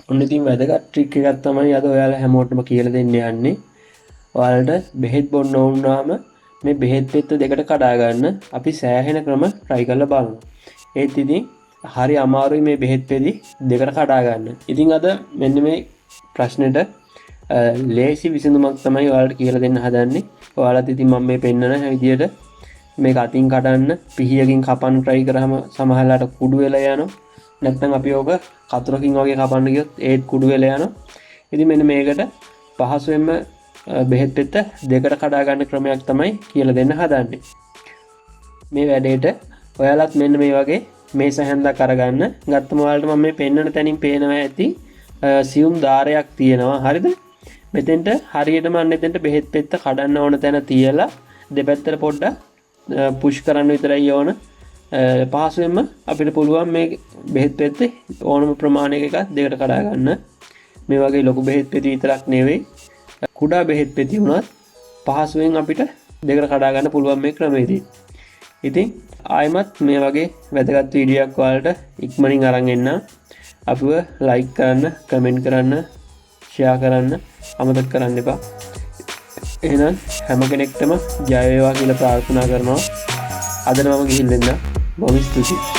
ඔන්න ඉතින් වැදගත් ට්‍රික් එකක් තමයි අද ඔයාලා හැමෝටම කියලා දෙන්න යන්නේ. ඔයාලට බෙහෙත් බොන්න වුණාම මේ බෙහෙත් පෙත්ත දෙකට කඩා ගන්න අපි සෑහෙන ක්‍රම try කරලා බලමු. ඒත් ඉතින් හරි අමාරුයි මේ බෙහෙත් පෙති දෙකට කඩා ගන්න. ඉතින් අද මෙන්න මේ ප්‍රශ්නෙට ලේසි විසඳුමක් තමයි ඔයාලට කියලා දෙන්න හදන්නේ. ඔයාලත් ඉතින් මම මේ පෙන්නන විදියට මේක අතින් කඩන්න පිහියකින් කපන්න try කරාම සමහරලාට කුඩු වෙලා යනවා. නැත්නම් අපි ඕක කතරකින් වගේ කපන්න ගියොත් ඒත් කුඩු වෙලා යනවා. ඉතින් මෙන්න මේකට පහසුවෙන්ම බෙහෙත් පෙත්ත දෙකට කඩා ගන්න ක්‍රමයක් තමයි කියලා දෙන්න හදන්නේ. මේ වැඩේට ඔයාලත් මෙන්න මේ වගේ මේස හැන්දක් අරගන්න. ගත්තම ඔයාලට මම මේ පෙන්නන තැනින් පේනවා ඇති සියුම් දාරයක් තියෙනවා. හරිද? මෙතෙන්ට හරියටම අන්න එතෙන්ට බෙහෙත් පෙත්ත කඩන්න ඕන තැන තියලා දෙපැත්තට පොඩ්ඩක් පුෂ් කරන්න විතරයි ඕන. පහසුවෙන්ම අපිට පුළුවන් මේ බෙහෙත් පෙත්ත ඕනම ප්‍රමාණයක එකක් දෙකට කඩා ගන්න. මේ වගේ ලොකු බෙහෙත් පෙති විතරක් නෙවෙයි කුඩා බෙහෙත් පෙති වුණත් පහසුවෙන් අපිට දෙකට කඩා ගන්න පුළුවන් මේ ක්‍රමයේදී. ඉතින් ආයෙමත් මේ වගේ වැදගත් වීඩියෝයක් ඔයාලට ඉක්මනින් අරන් එන්න. අපිව ලයික් කරන්න, කමෙන්ට් කරන්න, ෂෙයා කරන්න අමතක කරන්න එපා. එහෙනම් හැම කෙනෙක්ටම ජය වේවා කියලා ප්‍රාර්ථනා කරනවා. අද නම් ගිහින් දෙන්න. බොහොම ස්තුතියි.